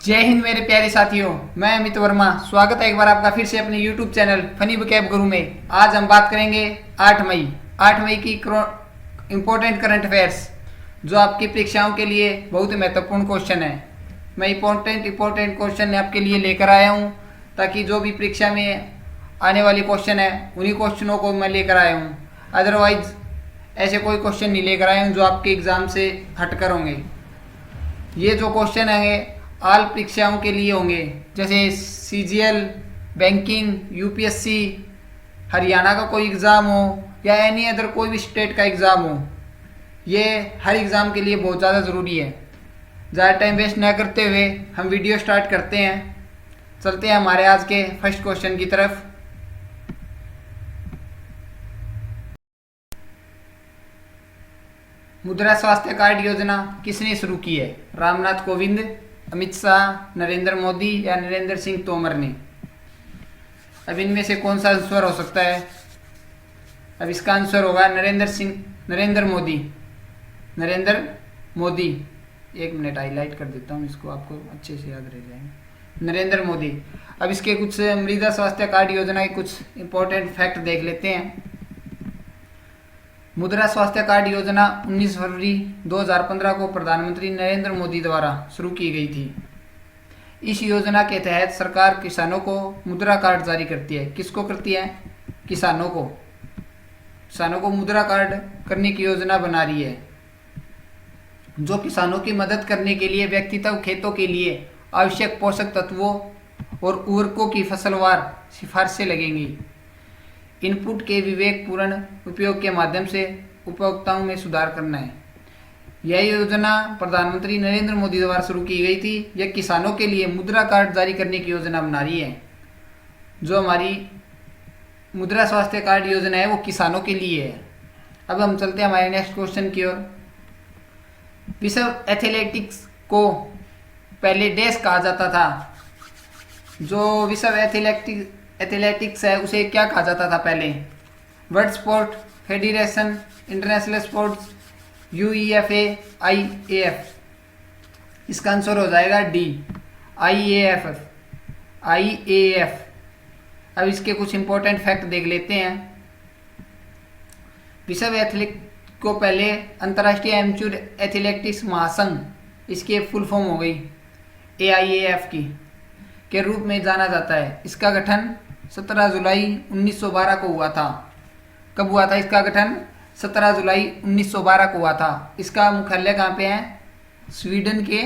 जय हिंद मेरे प्यारे साथियों। मैं अमित वर्मा, स्वागत है एक बार आपका फिर से अपने YouTube चैनल फनी बुकैब गुरु में। आज हम बात करेंगे 8 मई की इम्पोर्टेंट करंट अफेयर्स, जो आपकी परीक्षाओं के लिए बहुत महत्वपूर्ण क्वेश्चन है। मैं इम्पोर्टेंट क्वेश्चन आपके लिए लेकर आया हूँ, ताकि जो भी परीक्षा में आने वाली क्वेश्चन है उन्हीं क्वेश्चनों को मैं लेकर आया हूँ। अदरवाइज ऐसे कोई क्वेश्चन नहीं लेकर आया हूँ जो आपके एग्ज़ाम से हटकर होंगे। ये जो क्वेश्चन है ऑल परीक्षाओं के लिए होंगे, जैसे CGL, बैंकिंग, UPSC, हरियाणा का कोई एग्ज़ाम हो या एनी अदर कोई भी स्टेट का एग्ज़ाम हो। ये हर एग्ज़ाम के लिए बहुत ज़्यादा ज़रूरी है। ज़्यादा टाइम वेस्ट ना करते हुए हम वीडियो स्टार्ट करते हैं। चलते हैं हमारे आज के फर्स्ट क्वेश्चन की तरफ। मुद्रा स्वास्थ्य कार्ड योजना किसने शुरू की है? रामनाथ कोविंद, अमित शाह, नरेंद्र मोदी या नरेंद्र सिंह तोमर ने? अब इनमें से कौन सा आंसर हो सकता है? अब इसका आंसर होगा नरेंद्र मोदी। एक मिनट हाईलाइट कर देता हूँ इसको, आपको अच्छे से याद रह जाएंगे। नरेंद्र मोदी। अब इसके कुछ मृदा स्वास्थ्य कार्ड योजना के कुछ इंपॉर्टेंट फैक्ट देख लेते हैं। मुद्रा स्वास्थ्य कार्ड योजना 19 फरवरी 2015 को प्रधानमंत्री नरेंद्र मोदी द्वारा शुरू की गई थी। इस योजना के तहत सरकार किसानों को मुद्रा कार्ड जारी करती है। किसको करती है? किसानों को मुद्रा कार्ड करने की योजना बना रही है, जो किसानों की मदद करने के लिए व्यक्तिगत खेतों के लिए आवश्यक पोषक तत्वों और उर्वरकों की फसलवार सिफारिशें लगेंगी। इनपुट के विवेकपूर्ण उपयोग के माध्यम से उपभोक्ताओं में सुधार करना है। यह योजना प्रधानमंत्री नरेंद्र मोदी द्वारा शुरू की गई थी। यह किसानों के लिए मुद्रा कार्ड जारी करने की योजना बना रही है। जो हमारी मुद्रा स्वास्थ्य कार्ड योजना है वो किसानों के लिए है। अब हम चलते हैं हमारे नेक्स्ट क्वेश्चन की ओर। विश्व एथलेटिक्स को पहले डैश कहा जाता था। जो विश्व एथलेटिक्स है उसे क्या कहा जाता था पहले? World sport federation, international sports, UEFA, IAF। इसका आंसर हो जाएगा डी, IAF। अब इसके कुछ इंपॉर्टेंट फैक्ट देख लेते हैं। विश्व एथलेटिक्स को पहले अंतर्राष्ट्रीय एमेच्योर एथलेटिक्स महासंघ, इसकी फुल फॉर्म हो गई AIAF के रूप में जाना जाता है। इसका गठन 17 जुलाई 1912 को हुआ था। कब हुआ था इसका गठन? 17 जुलाई 1912 को हुआ था। इसका मुख्यालय कहाँ पे है? स्वीडन के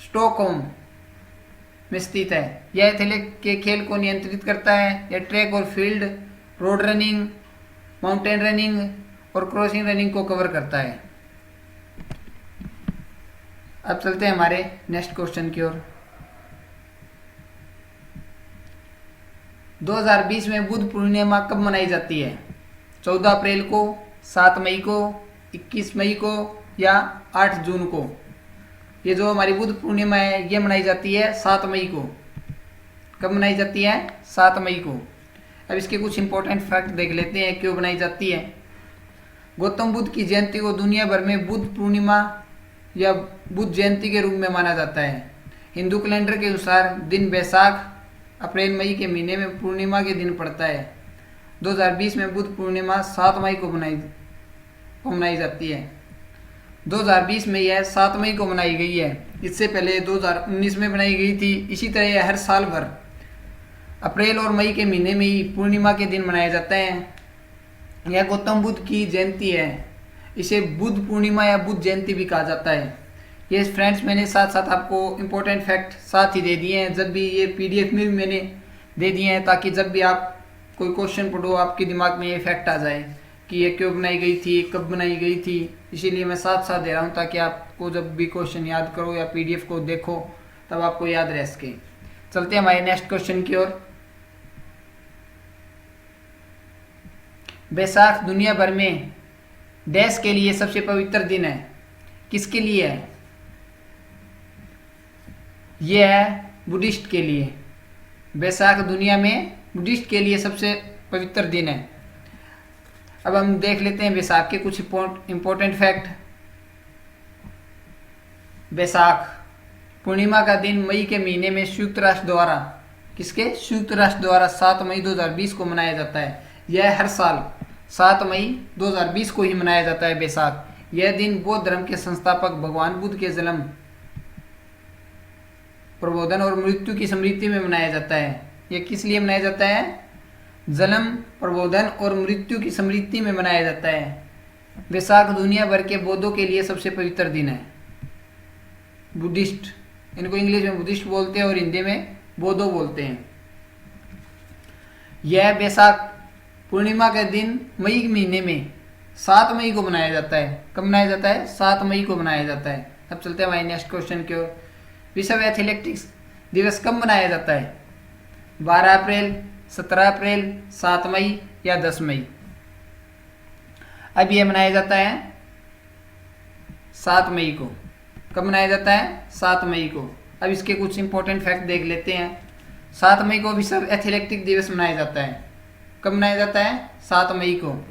स्टॉकहोम में स्थित है। यह एथलेटिक्स के खेल को नियंत्रित करता है। यह ट्रैक और field, road running, mountain running और क्रॉसिंग रनिंग को कवर करता है। अब चलते हैं हमारे नेक्स्ट क्वेश्चन की ओर। 2020 में बुद्ध पूर्णिमा कब मनाई जाती है? 14 अप्रैल को, 7 मई को, 21 मई को या 8 जून को? ये जो हमारी बुद्ध पूर्णिमा है ये मनाई जाती है 7 मई को। कब मनाई जाती है? 7 मई को। अब इसके कुछ इंपॉर्टेंट फैक्ट देख लेते हैं क्यों बनाई जाती है। गौतम बुद्ध की जयंती को दुनिया भर में बुद्ध पूर्णिमा या बुद्ध जयंती के रूप में माना जाता है। हिंदू कैलेंडर के अनुसार दिन बैसाख अप्रैल मई के महीने में पूर्णिमा के दिन पड़ता है। 2020 में बुद्ध पूर्णिमा 7 मई को मनाई जाती है। 2020 में यह 7 मई को मनाई गई है। इससे पहले 2019 में बनाई गई थी। इसी तरह यह हर साल भर अप्रैल और मई के महीने में ही पूर्णिमा के दिन मनाया जाता है। यह गौतम बुद्ध की जयंती है। इसे बुद्ध पूर्णिमा या बुद्ध जयंती भी कहा जाता है। ये फ्रेंड्स मैंने साथ साथ आपको इम्पोर्टेंट फैक्ट साथ ही दे दिए हैं। जब भी ये PDF में भी मैंने दे दिए हैं, ताकि जब भी आप कोई क्वेश्चन पढ़ो आपके दिमाग में ये फैक्ट आ जाए कि ये क्यों बनाई गई थी, कब बनाई गई थी। इसीलिए मैं साथ साथ दे रहा हूँ, ताकि आपको जब भी क्वेश्चन याद करो या PDF को देखो तब आपको याद रह सके। चलते हैं हमारे नेक्स्ट क्वेश्चन की ओर। बैसाख दुनिया भर में देश के लिए सबसे पवित्र दिन है। किसके लिए है? यह है बुद्धिस्ट के लिए। बैसाख दुनिया में बुद्धिस्ट के लिए सबसे पवित्र दिन है। अब हम देख लेते हैं बैसाख के कुछ इंपॉर्टेंट फैक्ट। बैसाख पूर्णिमा का दिन मई के महीने में संयुक्त राष्ट्र द्वारा, किसके? संयुक्त राष्ट्र द्वारा 7 मई 2020 को मनाया जाता है। यह हर साल 7 मई 2020 को ही मनाया जाता है बैसाख। यह दिन बौद्ध धर्म के संस्थापक भगवान बुद्ध के जन्म, प्रबोधन और मृत्यु की स्मृति में मनाया जाता है। यह किस लिए मनाया जाता है? जन्म, प्रबोधन और मृत्यु की स्मृति में मनाया जाता है। बैसाख दुनिया भर के बौद्धों के लिए सबसे पवित्र दिन है। बुद्धिस्ट, इनको इंग्लिश में बुद्धिस्ट बोलते हैं और हिंदी में बौद्धो बोलते हैं। यह बैसाख पूर्णिमा के दिन मई महीने में 7 मई को मनाया जाता है। कब मनाया जाता है? 7 मई को मनाया जाता है। अब चलते हैं हमारे नेक्स्ट क्वेश्चन की ओर। विश्व एथलेटिक्स दिवस कब मनाया जाता है? 12 अप्रैल, 17 अप्रैल, 7 मई या 10 मई? अब यह मनाया जाता है 7 मई को। कब मनाया जाता है? 7 मई को। अब इसके कुछ इंपॉर्टेंट फैक्ट देख लेते हैं। 7 मई को विश्व एथलेटिक दिवस मनाया जाता है। कब मनाया जाता है? 7 मई को।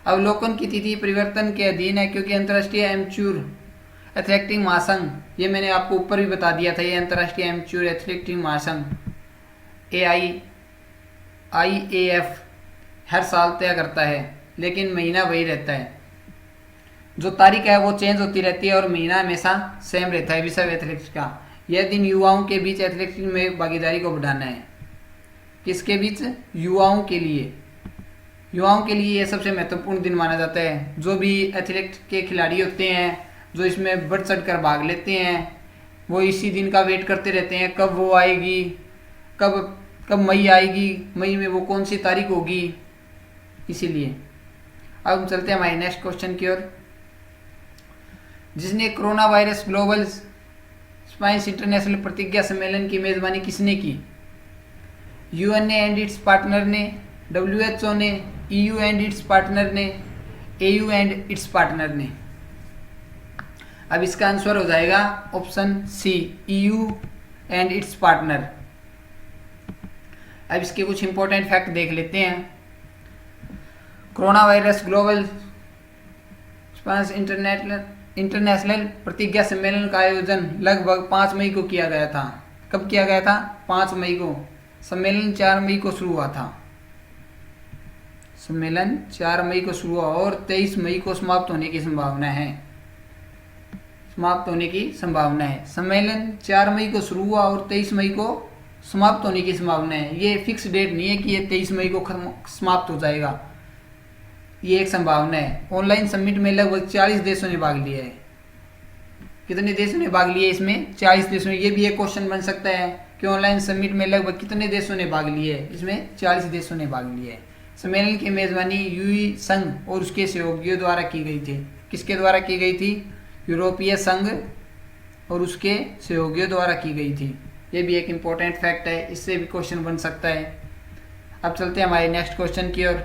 अवलोकन की तिथि परिवर्तन के अधीन है क्योंकि अंतर्राष्ट्रीय एमेच्योर एथलेटिक महासंघ, ये मैंने आपको ऊपर भी बता दिया था, ये अंतर्राष्ट्रीय एमेच्योर एथलेटिक महासंघ AIAF हर साल तय करता है, लेकिन महीना वही रहता है। जो तारीख है वो चेंज होती रहती है और महीना हमेशा सेम रहता है विश्व एथलेटिक्स का। यह दिन युवाओं के बीच एथलेटिक्स में भागीदारी को बढ़ाना है। किसके बीच? युवाओं के लिए। युवाओं के लिए यह सबसे महत्वपूर्ण दिन माना जाता है। जो भी एथलेटिक्स के खिलाड़ी होते हैं, जो इसमें बढ़ चढ़ कर भाग लेते हैं, वो इसी दिन का वेट करते रहते हैं, कब वो आएगी, कब मई आएगी, मई में वो कौन सी तारीख होगी, इसीलिए। अब हम चलते हैं हमारे नेक्स्ट क्वेश्चन की ओर। जिसने corona virus global spice international प्रतिज्ञा सम्मेलन की मेजबानी किसने की? UN ने एंड इट्स पार्टनर ने, WHO ने, EU एंड इट्स पार्टनर ने, AU एंड इट्स पार्टनर ने। अब इसका आंसर हो जाएगा option C, EU and its partner. अब इसके कुछ इंपॉर्टेंट फैक्ट देख लेते हैं। Corona virus global spice international प्रतिज्ञा सम्मेलन का आयोजन लगभग 5 मई को किया गया था। कब किया गया था? 5 मई को। सम्मेलन 4 मई को शुरू हुआ था। सम्मेलन 4 मई को शुरू हुआ और 23 मई को समाप्त होने की संभावना है। सम्मेलन 4 मई को शुरू हुआ और 23 मई को समाप्त होने की संभावना है। ये फिक्स डेट नहीं है कि ये 23 मई को समाप्त हो जाएगा, ये एक संभावना है। ऑनलाइन समिट में लगभग 40 देशों ने भाग लिया है। कितने देशों ने भाग लिया इसमें? 40 देशों ने। ये भी एक क्वेश्चन बन सकता है कि ऑनलाइन समिट में लगभग कितने देशों ने भाग लिया है? इसमें 40 देशों ने भाग लिया है। सम्मेलन की मेजबानी यूई संघ और उसके सहयोगियों द्वारा की गई थी। किसके द्वारा की गई थी? यूरोपीय संघ और उसके सहयोगियों द्वारा की गई थी। ये भी एक इम्पोर्टेंट फैक्ट है, इससे भी क्वेश्चन बन सकता है। अब चलते हैं हमारे नेक्स्ट क्वेश्चन की ओर।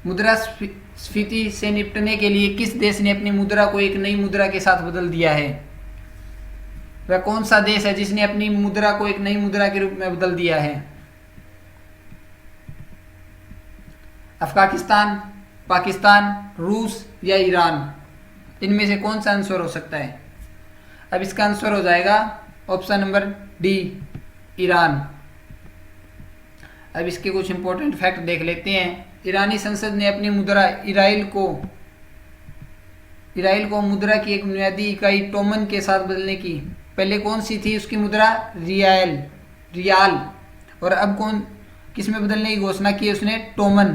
मुद्रास्फीति से निपटने के लिए किस देश ने अपनी मुद्रा को एक नई मुद्रा के साथ बदल दिया है? वह कौन सा देश है जिसने अपनी मुद्रा को एक नई मुद्रा के रूप में बदल दिया है? अफगानिस्तान, पाकिस्तान, रूस या ईरान? इनमें से कौन सा आंसर हो सकता है? अब इसका आंसर हो जाएगा ऑप्शन नंबर डी, ईरान। अब इसके कुछ इंपॉर्टेंट फैक्ट देख लेते हैं। ईरानी संसद ने अपनी मुद्रा इराइल को मुद्रा की एक बुनियादी इकाई टोमन के साथ बदलने की, पहले कौन सी थी उसकी मुद्रा? रियाल। और अब किस में बदलने की घोषणा की है उसने? टोमन।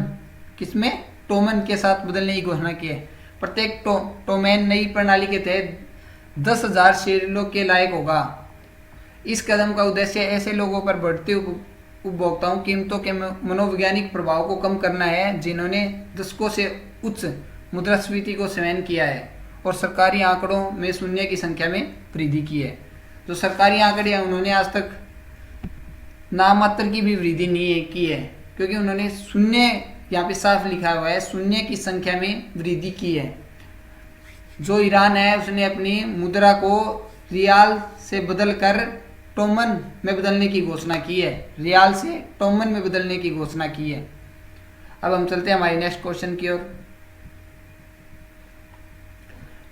किसमें? टोमन के साथ बदलने की घोषणा की है। प्रत्येक टोमेन नई प्रणाली के तहत 10,000 शेयरों के लायक होगा। इस कदम का उद्देश्य ऐसे लोगों पर बढ़ते उपभोक्ताओं कीमतों के मनोवैज्ञानिक प्रभाव को कम करना है जिन्होंने दशकों से उच्च मुद्रास्फीति को सहन किया है और सरकारी आंकड़ों में शून्य की संख्या में वृद्धि की है। जो सरकारी आंकड़े हैं उन्होंने आज तक नामात्र की भी वृद्धि नहीं की है, क्योंकि उन्होंने शून्य, यहाँ पे साफ लिखा हुआ है, शून्य की संख्या में वृद्धि की है। जो ईरान है उसने अपनी मुद्रा को रियाल से बदलकर टोमन में बदलने की घोषणा की है। रियाल से टोमन में बदलने की घोषणा की है। अब हम चलते हैं हमारे नेक्स्ट क्वेश्चन की ओर।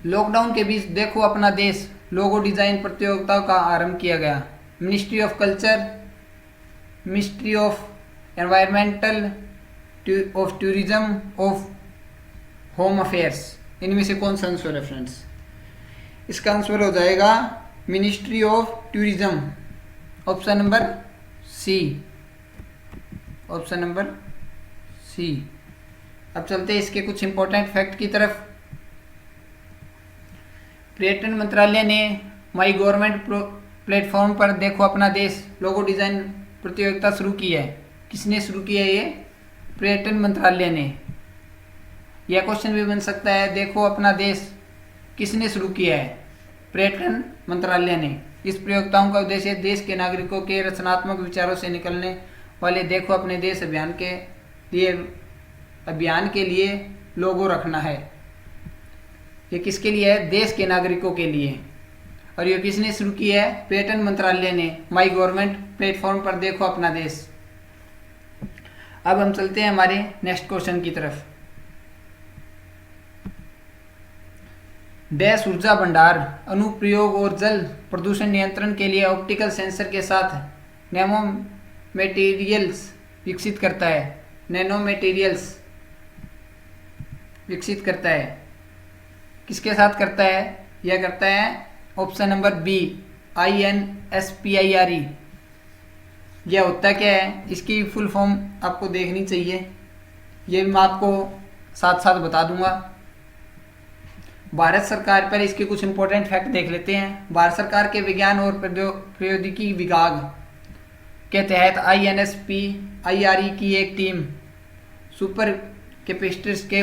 लॉकडाउन के बीच देखो अपना देश लोगो डिजाइन प्रतियोगिताओं का आरंभ किया गया। Ministry of culture, ministry of environmental, of tourism, of home affairs, इनमें से कौन सा आंसर है फ्रेंड्स? इसका आंसर हो जाएगा ministry of tourism, option number C, option number C. अब चलते हैं इसके कुछ इंपॉर्टेंट फैक्ट की तरफ। पर्यटन मंत्रालय ने माई गवर्नमेंट प्लेटफॉर्म पर देखो अपना देश लोगो डिजाइन प्रतियोगिता शुरू की है। किसने शुरू की है? ये पर्यटन मंत्रालय ने। यह क्वेश्चन भी बन सकता है, देखो अपना देश किसने शुरू किया है? पर्यटन मंत्रालय ने। इस प्रतियोगिताओं का उद्देश्य देश के नागरिकों के रचनात्मक विचारों से निकलने वाले देखो अपने देश अभियान के लिए लोगो रखना है। ये किसके लिए है? देश के नागरिकों के लिए। और ये किसने शुरू किया है? पर्यटन मंत्रालय ने माई गवर्नमेंट प्लेटफॉर्म पर देखो अपना देश। अब हम चलते हैं हमारे नेक्स्ट क्वेश्चन की तरफ। डैश ऊर्जा भंडार अनुप्रयोग और जल प्रदूषण नियंत्रण के लिए ऑप्टिकल सेंसर के साथ नैनो मटेरियल्स विकसित करता है। नैनो मटेरियल्स विकसित करता है। किसके साथ करता है? यह करता है ऑप्शन नंबर बी, INSPIRE। यह होता क्या है? इसकी फुल फॉर्म आपको देखनी चाहिए, ये भी मैं आपको साथ साथ बता दूंगा। भारत सरकार पर इसके कुछ इंपॉर्टेंट फैक्ट देख लेते हैं। भारत सरकार के विज्ञान और प्रौद्योगिकी विभाग के तहत INSPIRE की एक टीम सुपर कैपेसिटर्स के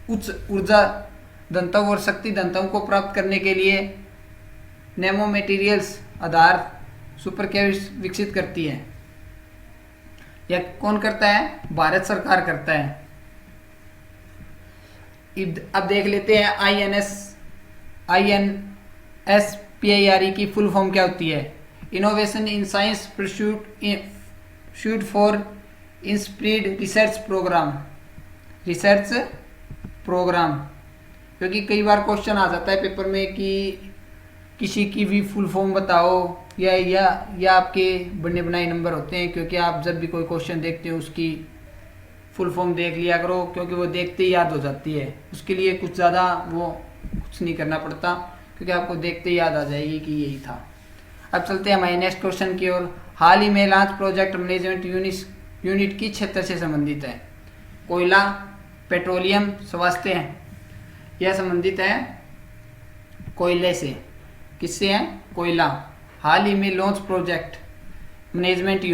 उच्च ऊर्जा घनत्व और शक्ति घनत्व को प्राप्त करने के लिए नैनो मटेरियल्स आधार सुपर कैपेसिटर विकसित करती है। यह कौन करता है? भारत सरकार करता है। अब देख लेते हैं INSPIRE की फुल फॉर्म क्या होती है। Innovation in science pursuit for inspired research programme. क्योंकि कई बार क्वेश्चन आ जाता है पेपर में कि किसी की भी फुल फॉर्म बताओ, या आपके बने बनाए नंबर होते हैं। क्योंकि आप जब भी कोई क्वेश्चन देखते हो उसकी फुल फॉर्म देख लिया करो, क्योंकि वो देखते ही याद हो जाती है। उसके लिए कुछ ज़्यादा वो कुछ नहीं करना पड़ता, क्योंकि आपको देखते ही याद आ जाएगी कि यही था। अब चलते हैं हमारे नेक्स्ट क्वेश्चन की ओर। हाल ही में लॉन्च प्रोजेक्ट मैनेजमेंट यूनिट किस क्षेत्र से संबंधित है? कोयला, पेट्रोलियम, स्वास्थ्य। यह संबंधित है कोयले से। किससे है? कोयला। हाल ही में लॉन्च प्रोजेक्ट मैनेजमेंट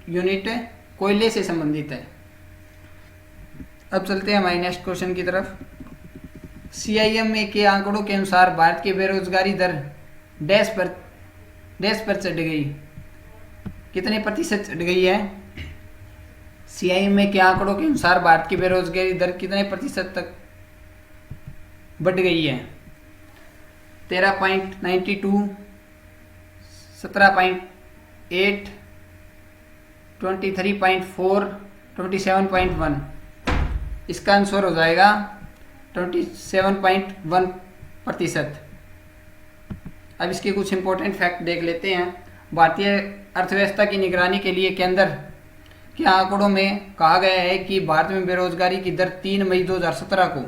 यूनिट कोयले से संबंधित है। अब चलते हैं हमारे नेक्स्ट क्वेश्चन की तरफ। CIMA के आंकड़ों के अनुसार भारत की बेरोजगारी दर डैश पर चढ़ गई। कितने प्रतिशत चढ़ गई है? CIMA के आंकड़ों के अनुसार भारत की बेरोजगारी दर कितने प्रतिशत तक बढ़ गई है? 13.92, 17.8, 23.4, 27.1। इसका आंसर हो जाएगा 27.1%। अब इसके कुछ इंपॉर्टेंट फैक्ट देख लेते हैं। भारतीय अर्थव्यवस्था की निगरानी के लिए केंद्र के आंकड़ों में कहा गया है कि भारत में बेरोजगारी की दर 3 मई 2017 को,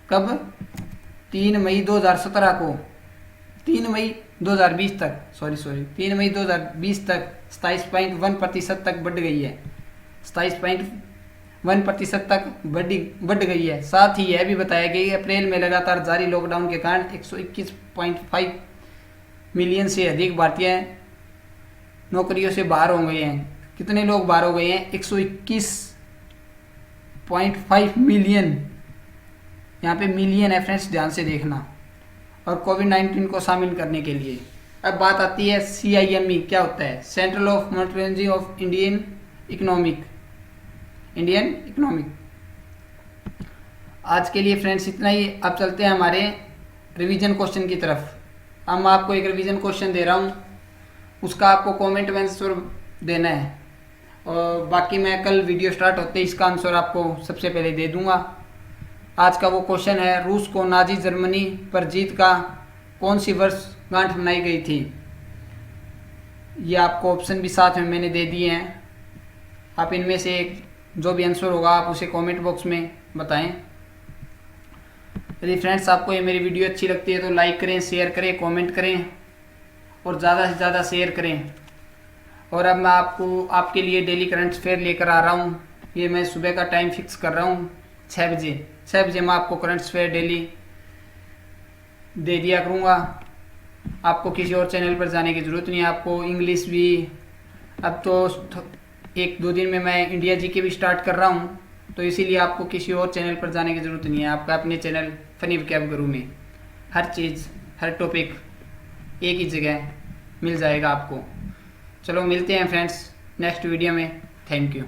कब? 3 मई 2017 को 3 मई 2020 तक 3 मई 2020 तक 27.1% तक बढ़ गई है। 27.1% तक बढ़ गई है। साथ ही यह भी बताया गया कि अप्रैल में लगातार जारी लॉकडाउन के कारण 121.5 मिलियन से अधिक भारतीय नौकरियों से बाहर हो गए हैं। कितने लोग बाहर हो गए हैं? 121.5 मिलियन। यहाँ पे मिलियन है फ्रेंड्स, ध्यान से देखना। और कोविड-19 को शामिल करने के लिए। अब बात आती है CIME क्या होता है? Central of monitoring of Indian economic. आज के लिए फ्रेंड्स इतना ही। अब चलते हैं हमारे रिवीजन क्वेश्चन की तरफ। अब मैं आपको एक रिवीजन क्वेश्चन दे रहा हूँ, उसका आपको कमेंट में आंसर देना है। और बाकी मैं कल वीडियो स्टार्ट होते ही इसका आंसर आपको सबसे पहले दे दूंगा। आज का वो क्वेश्चन है, रूस को नाजी जर्मनी पर जीत का कौन सी वर्षगांठ मनाई गई थी। ये आपको ऑप्शन भी साथ में मैंने दे दिए हैं। आप इनमें से जो भी आंसर होगा आप उसे कमेंट बॉक्स में बताएं। यदि फ्रेंड्स आपको ये मेरी वीडियो अच्छी लगती है तो लाइक करें, शेयर करें, कमेंट करें और ज़्यादा से ज़्यादा शेयर करें। और अब मैं आपके लिए डेली करंट अफेयर लेकर आ रहा हूँ। ये मैं सुबह का टाइम फिक्स कर रहा हूँ 6 बजे। 6 बजे मैं आपको करंट अफेयर डेली दे दिया करूँगा। आपको किसी और चैनल पर जाने की ज़रूरत नहीं है। आपको इंग्लिश भी अब तो 1-2 दिन में मैं इंडिया जी के भी स्टार्ट कर रहा हूँ, तो इसीलिए आपको किसी और चैनल पर जाने की ज़रूरत नहीं है। आपका अपने चैनल फनी वोकैब गुरु में हर चीज़, हर टॉपिक एक ही जगह मिल जाएगा आपको। चलो मिलते हैं फ्रेंड्स नेक्स्ट वीडियो में। Thank you.